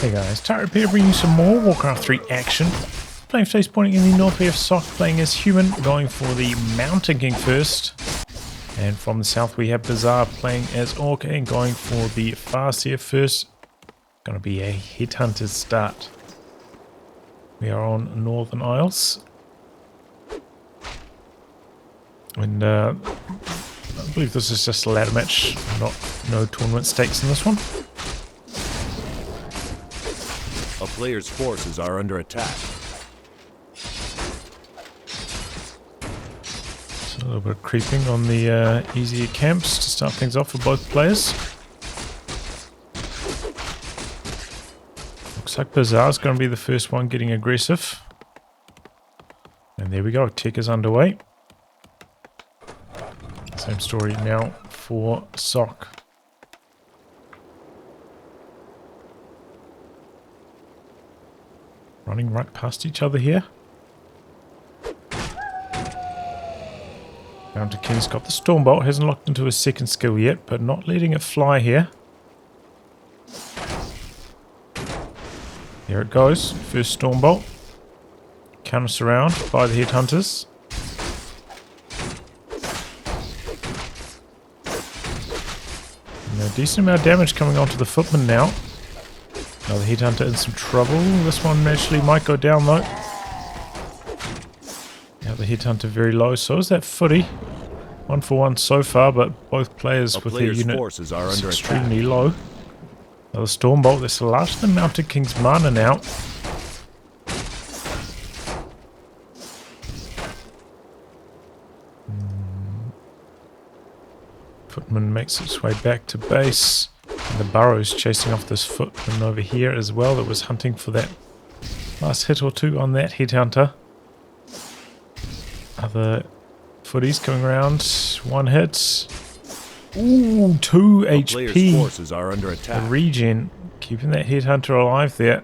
Hey guys, Turret here bringing you some more Warcraft 3 action. Playing face pointing in the north we have Sock playing as human, going for the Mountain King first. And from the south we have Bizzare playing as Orc and going for the Farseer first. Gonna be a Headhunter's start. We are on Northern Isles. And I believe this is just a ladder match, no tournament stakes in this one. A player's forces are under attack. So a little bit of creeping on the easier camps to start things off for both players. Looks like Bizzare's going to be the first one getting aggressive. And there we go, tech is underway. Same story now for Sock. Running right past each other here. Mountain King's got the Stormbolt, hasn't locked into his second skill yet, but not letting it fly here. There it goes, first Stormbolt. Counter around by the Headhunters. And a decent amount of damage coming onto the Footman now. Another Headhunter in some trouble. This one actually might go down though. Now the Headhunter very low. So is that Footy. 1 for 1 so far, but both players with their unit forces are under extremely attack. low. Another Stormbolt. That's larger than Mountain King's mana now. Footman makes its way back to base. And the Burrow's chasing off this Footman over here as well that was hunting for that last hit or two on that Headhunter. Other Footies coming around. 1 hit. Ooh, 2 HP. Forces are under attack. The regen. Keeping that Headhunter alive there.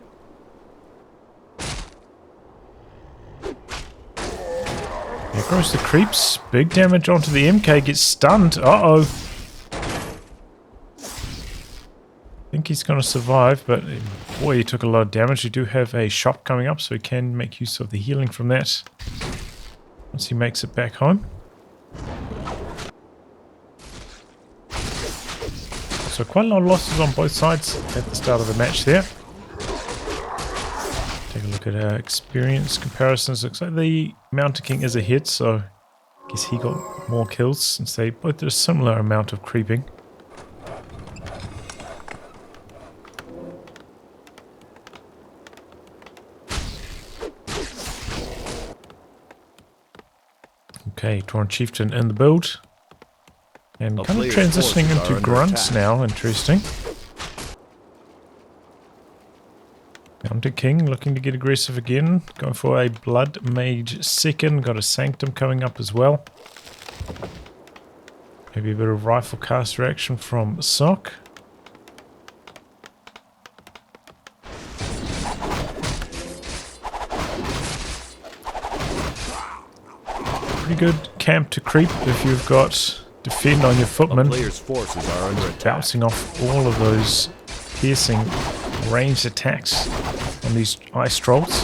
There goes the creeps. Big damage onto the MK. Gets stunned. Uh-oh. I think he's going to survive, but boy, he took a lot of damage. We do have a shop coming up, so he can make use of the healing from that once he makes it back home. So quite a lot of losses on both sides at the start of the match there. Take a look at our experience comparisons. Looks like the Mountain King is ahead, so I guess he got more kills since they both did a similar amount of creeping. Okay, Tauren Chieftain in the build. And kind of transitioning into grunts now, interesting. Mountain King looking to get aggressive again. Going for a Blood Mage second. Got a Sanctum coming up as well. Maybe a bit of rifle caster action from Sock. Pretty good camp to creep if you've got defend on your Footman. Player's forces are under attack. Bouncing off all of those piercing ranged attacks on these ice trolls.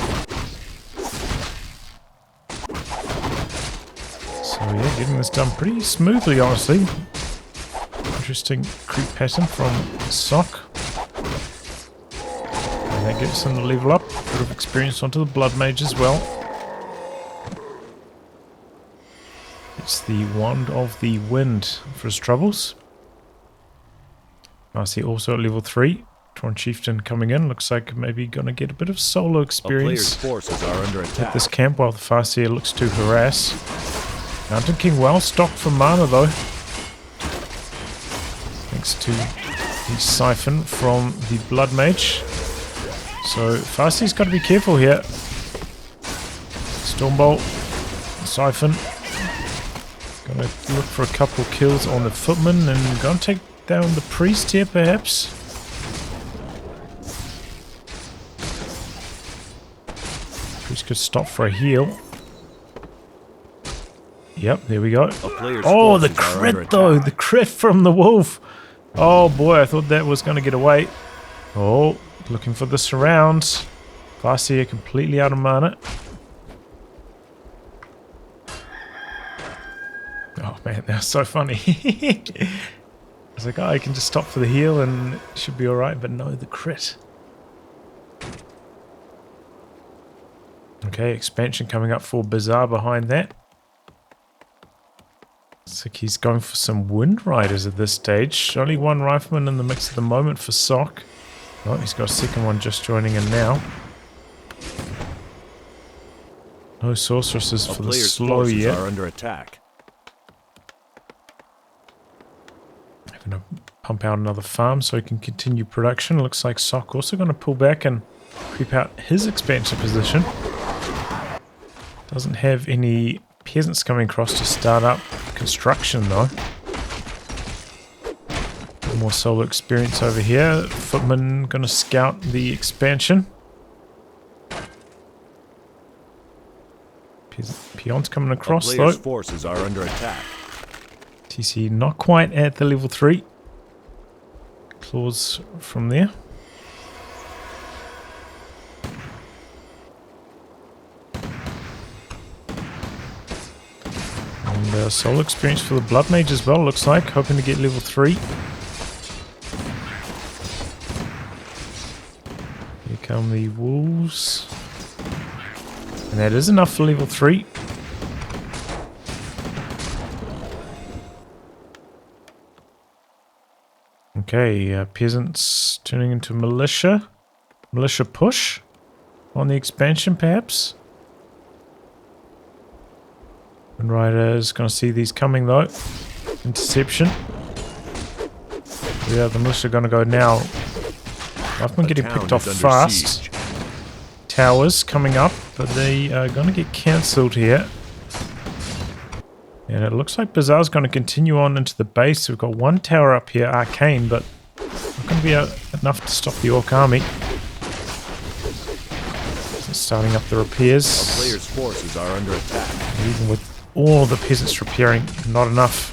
So yeah, getting this done pretty smoothly, honestly. Interesting creep pattern from Sock. And that gets him to level up. A bit of experience onto the Blood Mage as well. It's the Wand of the Wind for his troubles. I see also at level 3. Tauren Chieftain coming in. Looks like maybe going to get a bit of solo experience Forces are under attack. at this camp while the Farseer looks to harass. Mountain King well stocked for mana though. Thanks to the Siphon from the Blood Mage. So Farseer's got to be careful here. Stormbolt, Siphon. Gonna look for a couple kills on the Footman and gonna take down the Priest here perhaps. Priest could stop for a heal. Yep, there we go. Oh, the crit though! The crit from the wolf! Oh boy, I thought that was gonna get away. Oh, Looking for the surround. Glacier completely out of mana. Oh man, that's so funny. I was like, oh, I can just stop for the heal and it should be alright, but no, the crit. Okay, expansion coming up for Bizzare behind that. Looks like he's going for some Wind Riders at this stage. Only one Rifleman in the mix at the moment for Sock. Oh, he's got a second one just joining in now. No sorceresses for the slow yet. Are under attack. Going to pump out another farm so he can continue production. Looks like Sock also going to pull back and creep out his expansion position. Doesn't have any peasants coming across to start up construction though. More solo experience over here. Footman going to scout the expansion. Peons coming across though. Forces are under attack. TC not quite at the level 3. Claws from there. And solo experience for the Blood Mage as well, looks like. Hoping to get level 3. Here come the wolves. And that is enough for level 3. Okay, peasants turning into militia. Militia push on the expansion perhaps. Wind Rider is going to see these coming though. Interception. Yeah, the militia are going to go now. I've been getting picked off fast. Siege. Towers coming up, but they are going to get cancelled here. And it looks like Bizzare's going to continue on into the base. We've got one tower up here, Arcane, but not going to be enough to stop the Orc army. Starting up the repairs. The player's forces are under attack. Even with all the peasants repairing, not enough.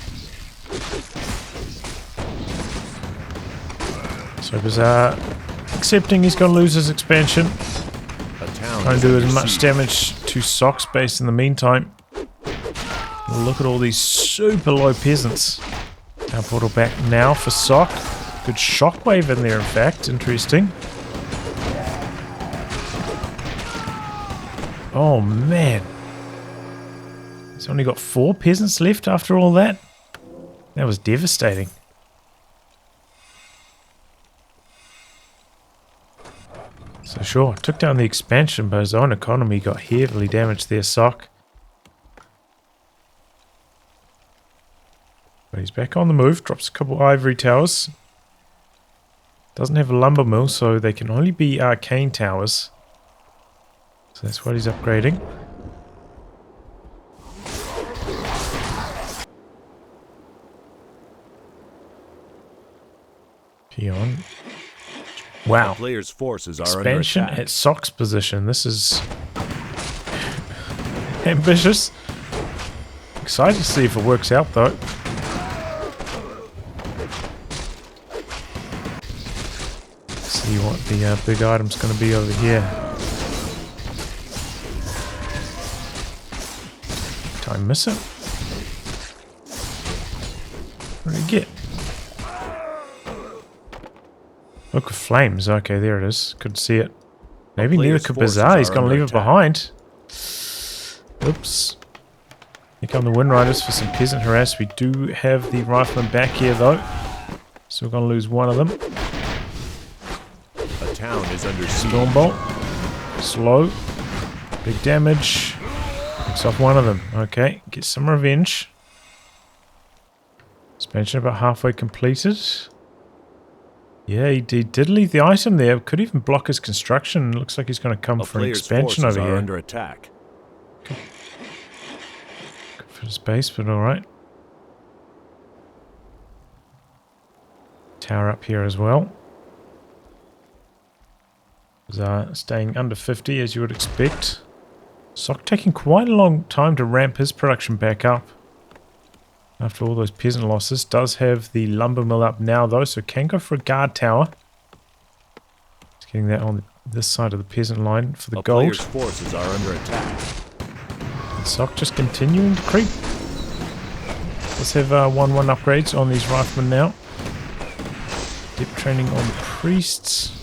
So Bizzare accepting he's going to lose his expansion. Trying to do as much damage to Sock's base in the meantime. Look at all these super low peasants. Now portal back now for Sock. Good shockwave in there in fact. Interesting. Oh man. He's only got 4 peasants left after all that. That was devastating. So sure, took down the expansion, but his own economy got heavily damaged there, Sock. But he's back on the move, drops a couple ivory towers. Doesn't have a lumber mill, so they can only be arcane towers. So that's what he's upgrading. Peon. Wow. The player's forces are Expansion under attack. at Sock's position. This is ambitious. Excited to see if it works out though. See what the big item's going to be over here. Did I miss it? What did he get? Look of flames. Okay, there it is. Couldn't see it. Maybe neither could Bizzare. He's going to leave it behind. Oops. Here come the Wind Riders for some peasant harass. We do have the Rifleman back here though. So we're going to lose one of them. A town is under siege. Stormbolt. Slow. Big damage. Picks off one of them. Okay, get some revenge. Expansion about halfway completed. Yeah, he did leave the item there. Could even block his construction. Looks like he's going to come for an expansion over here. Under attack. Good for his base, but alright. Tower up here as well. Staying under 50 as you would expect. Sock taking quite a long time to ramp his production back up. After all those peasant losses. Does have the lumber mill up now though, so can go for a guard tower. Let's Getting that on this side of the peasant line for the A gold. player's forces are under attack. And Sock just continuing to creep. Let's have 1-1 upgrades on these riflemen now. Depth training on the priests.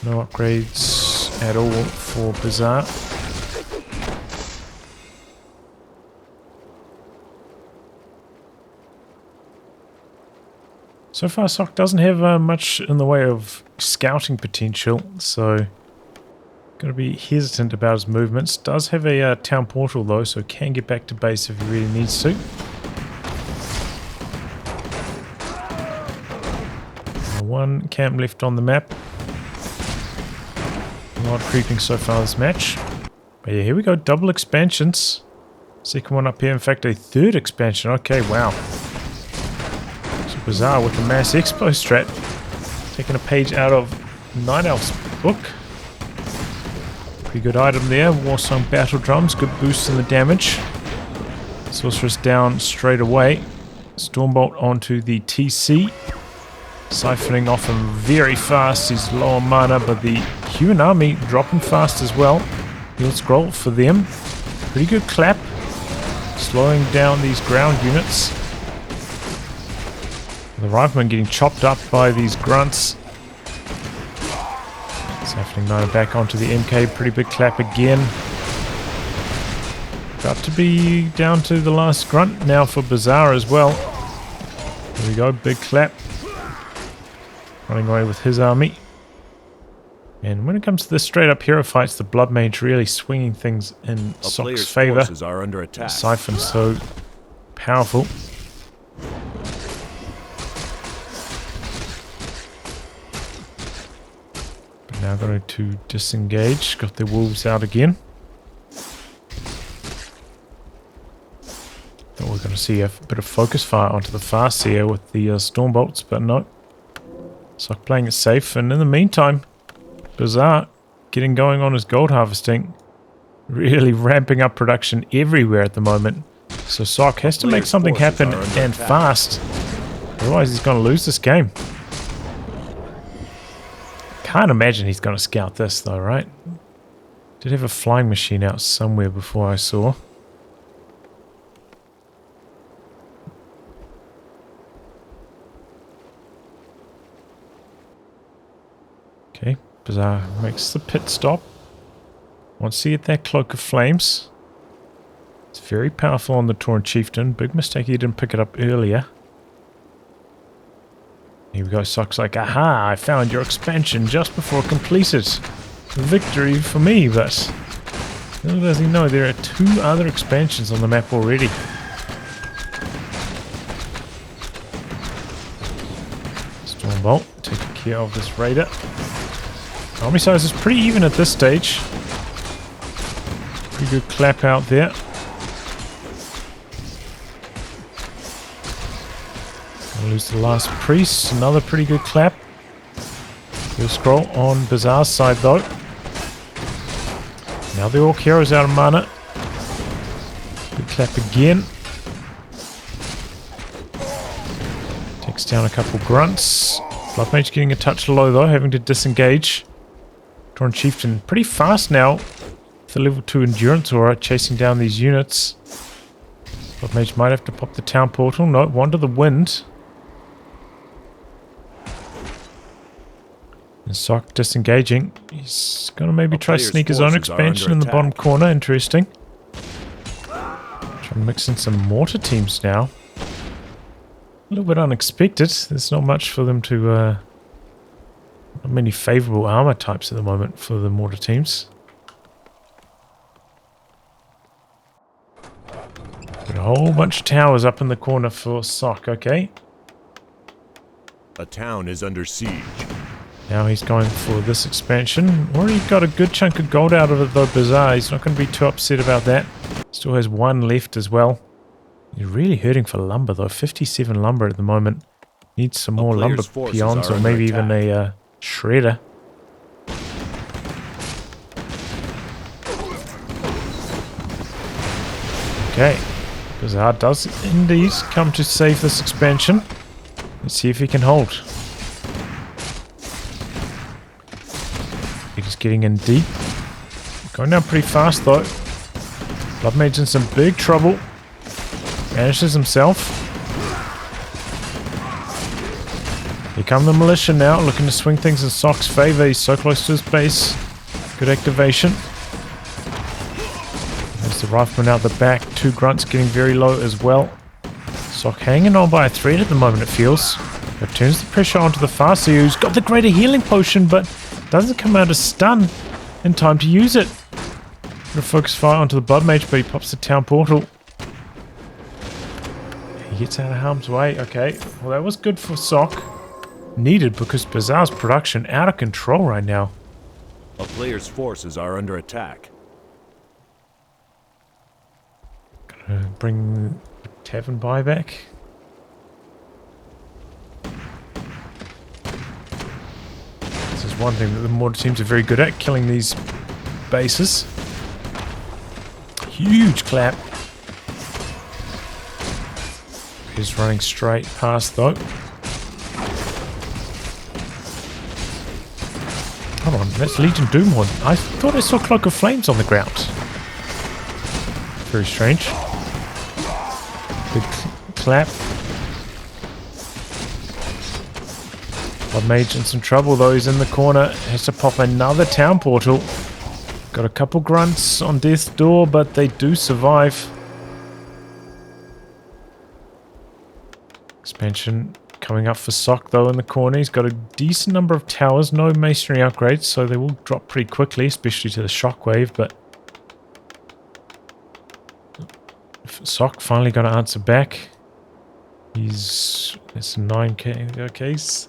No upgrades at all for Bizzare. So far, Sock doesn't have much in the way of scouting potential, so going to be hesitant about his movements. Does have a town portal though, so can get back to base if he really needs to. One camp left on the map. A lot of creeping so far this match. But yeah, here we go, double expansions. Second one up here, in fact a third expansion. Okay, wow. So Bizzare with the mass expo strat. Taking a page out of Night Elf's book. Pretty good item there. Warsong battle drums, good boost in the damage. Sorceress down straight away. Stormbolt onto the TC. Siphoning off him very fast. He's low on mana, but the human army dropping fast as well. Heal scroll for them. Pretty good clap. Slowing down these ground units. The riflemen getting chopped up by these grunts. Siphoning mana back onto the MK. Pretty big clap again. About to be down to the last grunt now for Bizzare as well. There we go, big clap. Running away with his army. And when it comes to this straight up hero fights, the Blood Mage really swinging things in Sock's favor. Forces are under attack. Siphon so powerful. But now going to disengage. Got their wolves out again. Thought we were going to see a bit of focus fire onto the fast here with the Stormbolts, but no. Sock playing it safe, and in the meantime, Bizzare getting going on his gold harvesting. Really ramping up production everywhere at the moment. So Sock has to make something happen and fast. Otherwise he's going to lose this game. Can't imagine he's going to scout this though, right? Did have a flying machine out somewhere before I saw. Okay, Bizzare makes the pit stop. Wants to get that Cloak of Flames. It's very powerful on the Tauren Chieftain. Big mistake he didn't pick it up earlier. Here we go, Sock's like, aha, I found your expansion just before completed. Victory for me, but little does he know there are 2 other expansions on the map already. Stormbolt taking care of this raider. Army size is pretty even at this stage. Pretty good clap out there. Gonna lose the last priest. Another pretty good clap. Good scroll on Bizzare's side though. Now the Orc Hero's out of mana. Good clap again. Takes down a couple grunts. Blood Mage getting a touch low though, having to disengage. Tauren Chieftain pretty fast now. The level 2 endurance aura chasing down these units. Blood Mage might have to pop the town portal. No, Wander the Wind. And Sock disengaging. He's going to maybe try sneak his own expansion in the bottom corner. Interesting. Trying to mix in some mortar teams now. A little bit unexpected. There's not much for them to... not many favourable armour types at the moment for the mortar teams. Got a whole bunch of towers up in the corner for Sock, okay. A town is under siege. Now he's going for this expansion. Already got a good chunk of gold out of it though, Bizzare. He's not going to be too upset about that. Still has 1 left as well. He's really hurting for lumber though. 57 lumber at the moment. Needs some more lumber peons or maybe even a shredder. Okay. Bizzare does indeed come to save this expansion. Let's see if he can hold. He's getting in deep. Going down pretty fast though. Blood Mage's in some big trouble. Vanishes himself. Here come the militia now, looking to swing things in Sock's favor. He's so close to his base. Good activation. There's the rifleman out the back. 2 grunts getting very low as well. Sock hanging on by a thread at the moment, it feels. But turns the pressure onto the Farseer, who's got the greater healing potion, but doesn't come out of stun in time to use it. Gonna focus fire onto the Blood Mage, but he pops the town portal. He gets out of harm's way. Okay, well that was good for Sock. Needed because Bizzare's production out of control right now. A player's forces are under attack. Gonna bring the Tavern Buy back. This is one thing that the Mortar teams are very good at, killing these bases. Huge clap. He's running straight past though. Hold on, that's Legion Doomhorn. I thought I saw Cloak of Flames on the ground. Very strange. Big clap. Blood Mage in some trouble though, he's in the corner. Has to pop another town portal. Got a couple grunts on death's door, but they do survive. Expansion coming up for Sock though in the corner. He's got a decent number of towers, no masonry upgrades, so they will drop pretty quickly, especially to the shockwave, but Sock finally going to answer back. It's 9k. Okay, he's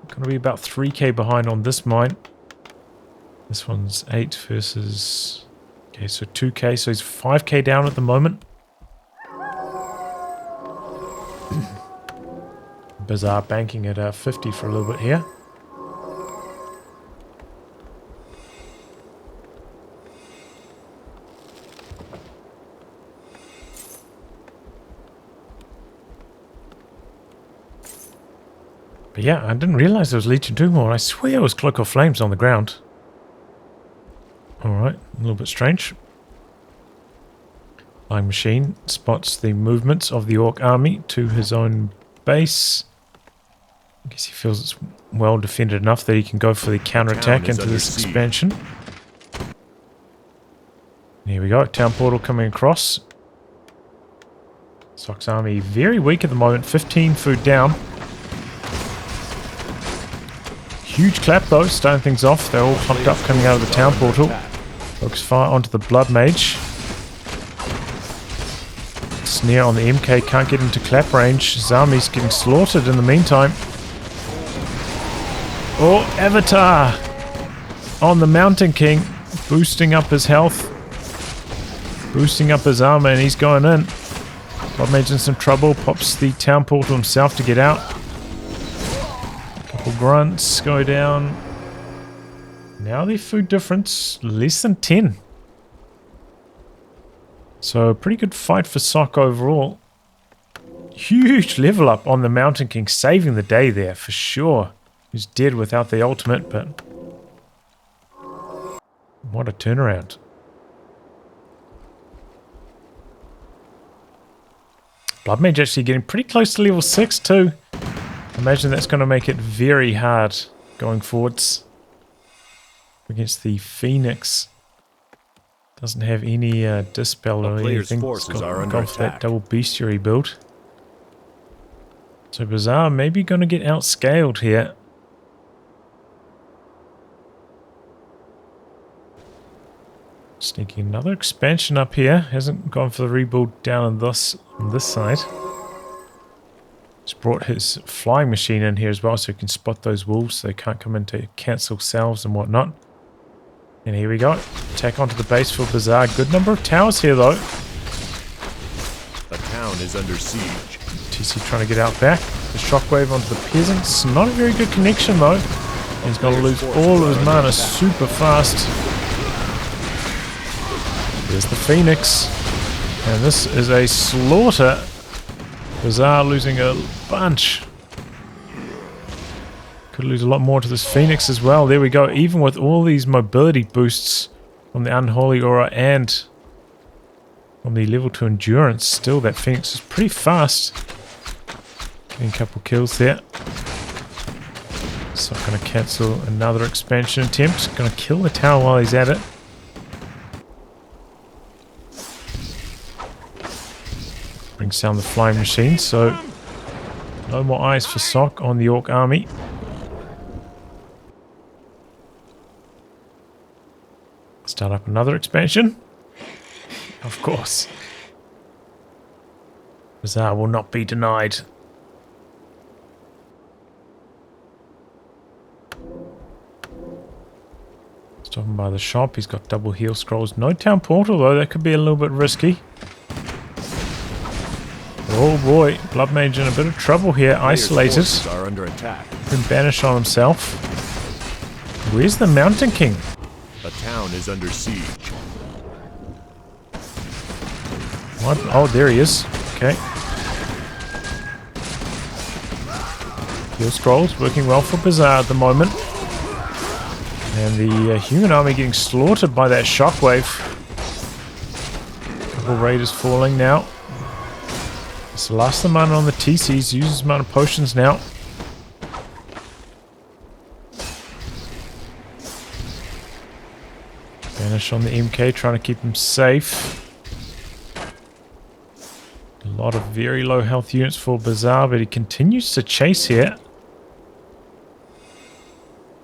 going to be about 3k behind on this mine. This one's 8 versus... Okay, so 2k, so he's 5k down at the moment. Bizzare banking at 50 for a little bit here. But yeah, I didn't realize there was Legion Doomhorn. I swear it was Cloak of Flames on the ground. Alright, a little bit strange. Flying Machine spots the movements of the Orc army to his own base. I guess he feels it's well defended enough that he can go for the counterattack into this expansion. Here we go, town portal coming across. Sock's army very weak at the moment, 15 food down. Huge clap though, starting things off. They're all pumped up coming out of the town portal. Focus fire onto the Blood Mage. Snare on the MK, can't get into clap range. Zami's getting slaughtered in the meantime. Oh, Avatar on the Mountain King, boosting up his health, boosting up his armor, and he's going in. Blood Mage in some trouble, pops the town portal himself to get out. Couple grunts go down. Now the food difference less than 10. So a pretty good fight for Sock overall. Huge level up on the Mountain King, saving the day there for sure. He's dead without the ultimate, but what a turnaround. Blood Mage actually getting pretty close to level 6 too. Imagine that's going to make it very hard going forwards against the Phoenix. Doesn't have any dispel or anything. Forces are under gone for that double bestiary build. So Bizzare maybe going to get outscaled here. Sneaking another expansion up here. Hasn't gone for the rebuild down on this side. He's brought his flying machine in here as well, so he can spot those wolves so they can't come in to cancel salves and whatnot. And here we go. Attack onto the base for Bizzare. Good number of towers here though. The town is under siege. TC trying to get out back. The shockwave onto the peasants. Not a very good connection though. He's going to lose all of his mana super fast. There's the Phoenix. And this is a slaughter. Bizzare losing a bunch. Could lose a lot more to this Phoenix as well. There we go. Even with all these mobility boosts from the Unholy Aura and from the level 2 endurance, still that Phoenix is pretty fast. Getting a couple kills there. So I'm going to cancel another expansion attempt. Going to kill the tower while he's at it. Brings down the flying machine, so no more eyes for Sock on the Orc army. Start up another expansion. Of course. Bizzare will not be denied. Stop him by the shop. He's got double heal scrolls. No town portal though. That could be a little bit risky. Oh boy. Blood Mage in a bit of trouble here. Isolated. Are under attack. Been banished on himself. Where's the Mountain King? A town is under siege. What? Oh, there he is. Okay. Heal scrolls working well for Bizzare at the moment. And the human army getting slaughtered by that shockwave. Couple raiders falling now. It's the last of the mana on the TCs. Uses mana potions now. Banish on the MK, trying to keep him safe. A lot of very low health units for Bizzare, but he continues to chase here.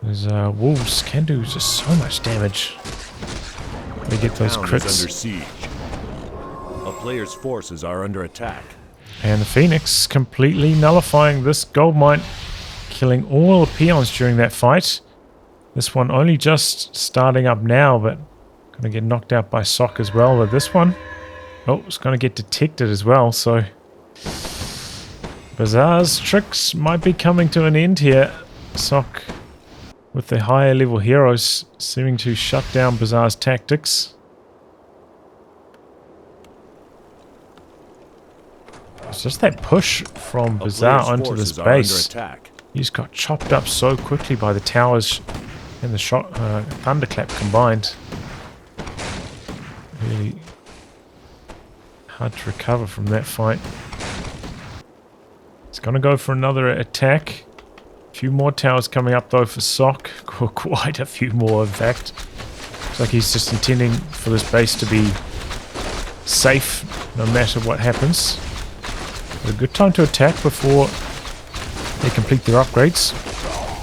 Those wolves can do just so much damage. They get those crits. Under siege. A player's forces are under attack. And the Phoenix completely nullifying this gold mine, killing all the peons during that fight. This one only just starting up now, but gonna get knocked out by Sock as well. But this one, oh, it's gonna get detected as well. So Bizzare's tricks might be coming to an end here. Sock, with the higher level heroes, seeming to shut down Bizzare's tactics. It's just that push from Bizzare onto this base. He's got chopped up so quickly by the towers and the thunderclap combined. Really hard to recover from that fight. He's going to go for another attack. A few more towers coming up though for Sock. Quite a few more in fact. Looks like he's just intending for this base to be safe no matter what happens. But a good time to attack before they complete their upgrades.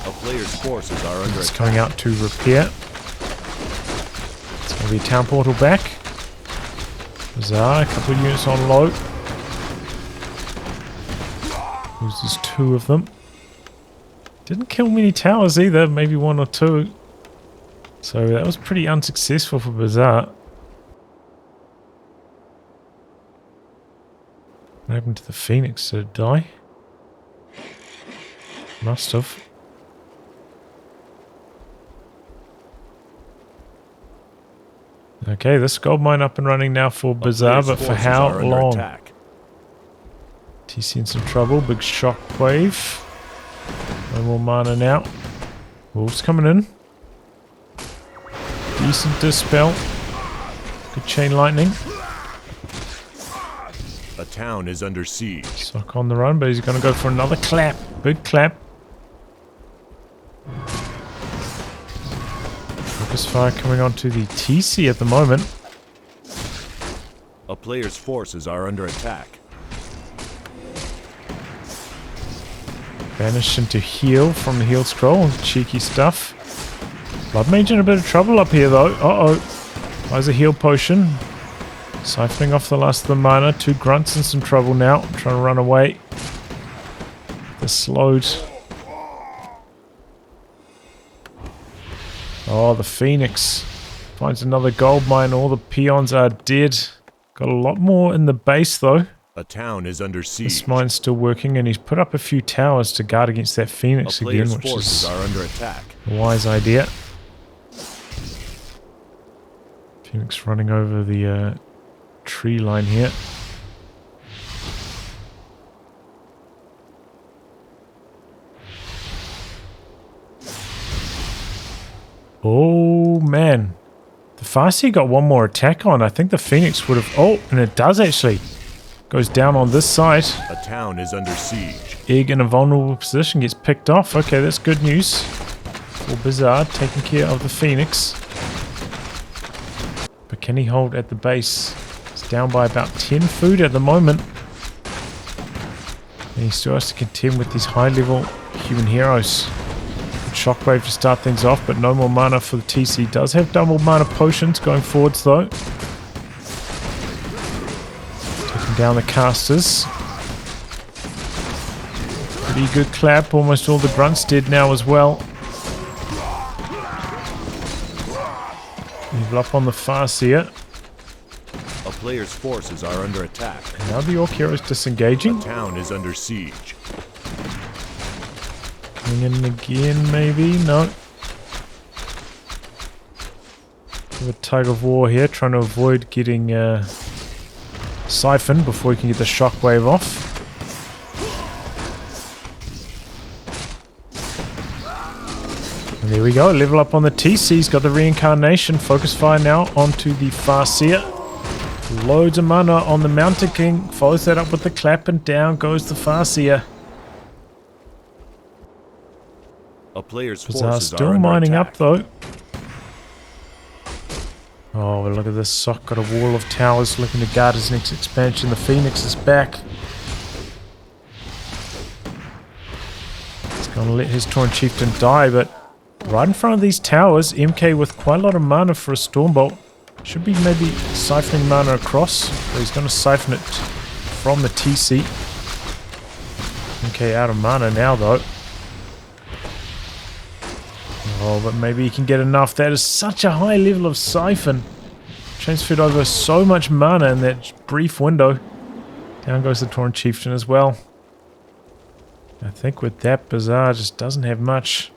A player's forces are under attack. Coming out to repair. It's going to be a town portal back. Bizzare, a couple of units on low. Loses 2 of them. Didn't kill many towers either, maybe 1 or 2. So that was pretty unsuccessful for Bizzare. What happened to the Phoenix? Did it die? Must have. Okay, this gold mine up and running now for Bizzare, but for how long? TC in some trouble. Big shockwave. No more mana now. Wolves coming in. Decent dispel. Good chain lightning. A town is under siege. Sock on the run, but he's going to go for another clap. Big clap. Focus fire coming onto the TC at the moment. A player's forces are under attack. Banish into heal from the heal scroll. Cheeky stuff. Blood Mage in a bit of trouble up here though. Uh-oh. Buys a heal potion. Siphoning off the last of the mana. 2 grunts in some trouble now. Trying to run away. They're slowed. Oh, the Phoenix finds another gold mine. All the peons are dead. Got a lot more in the base though. A town is under siege. This mine's still working, and he's put up a few towers to guard against that Phoenix again, which is are under attack. A wise idea. Phoenix running over the tree line here. Oh, man. The Farseer got one more attack on. I think the Phoenix would have... Oh, and it does actually. Goes down on this side. A town is under siege. Egg in a vulnerable position gets picked off. Okay, that's good news. For Bizzare, taking care of the Phoenix. But can he hold at the base? It's down by about 10 food at the moment. And he still has to contend with these high-level human heroes. Shockwave to start things off, but no more mana for the TC. Does have double mana potions going forwards though. Taking down the casters. Pretty good clap. Almost all the grunts dead now as well. Level up on the Farseer. A player's forces are under attack. And now the Orc hero is disengaging. A town is under siege. Coming in again, maybe? No. Have a tug of war here, trying to avoid getting siphoned before he can get the shockwave off. And there we go, level up on the TC. He's got the reincarnation. Focus fire now onto the Farseer. Loads of mana on the Mountain King. Follows that up with the clap, and down goes the Farseer. A player's Bizzare forces still are under mining attack. up though. Oh, look at this. Sock got a wall of towers looking to guard his next expansion. The Phoenix is back. He's going to let his Tauren Chieftain die, but right in front of these towers, MK with quite a lot of mana for a Stormbolt. Should be maybe siphoning mana across, but he's going to siphon it from the TC. MK out of mana now though. Oh, but maybe he can get enough. That is such a high level of siphon. Transferred over so much mana in that brief window. Down goes the Tauren Chieftain as well. I think with that, Bizzare just doesn't have much.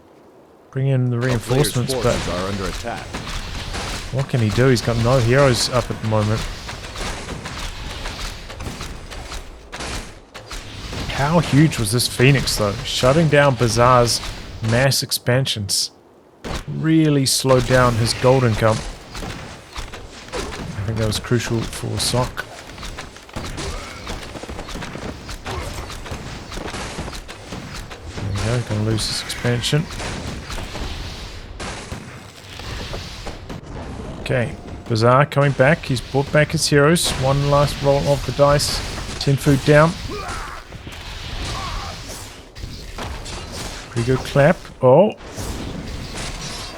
Bring in the reinforcements, but are under attack. What can he do? He's got no heroes up at the moment. How huge was this Phoenix though? Shutting down Bizzare's mass expansions really slowed down his gold income. I think that was crucial for Sock. There we go, gonna lose this expansion. Okay, Bizzare coming back. He's brought back his heroes. One last roll of the dice. 10 food down. Pretty good clap. Oh.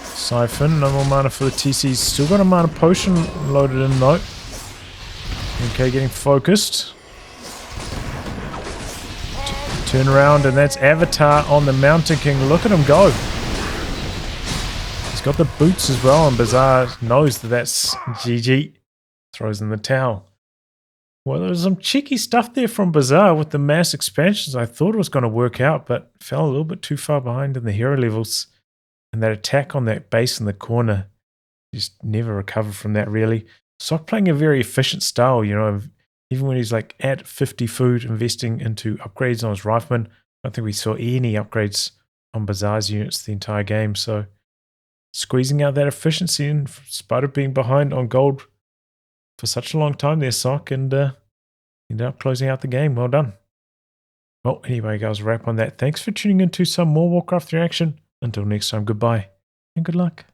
Siphon. No more mana for the TC's. Still got a mana potion loaded in though. Okay, getting focused. Turn around and that's Avatar on the Mountain King. Look at him go. He's got the boots as well, and Bizzare knows that that's GG. Throws in the towel. Well, there was some cheeky stuff there from Bizzare with the mass expansions. I thought it was going to work out, but fell a little bit too far behind in the hero levels. And that attack on that base in the corner, just never recovered from that really. Sock playing a very efficient style, you know, even when he's like at 50 food, investing into upgrades on his rifleman. I don't think we saw any upgrades on Bizzare's units the entire game, so squeezing out that efficiency in spite of being behind on gold for such a long time there, Sock, and ended up closing out the game. Well done. Well, anyway, guys, wrap on that. Thanks for tuning in to some more Warcraft 3 action. Until next time, goodbye and good luck.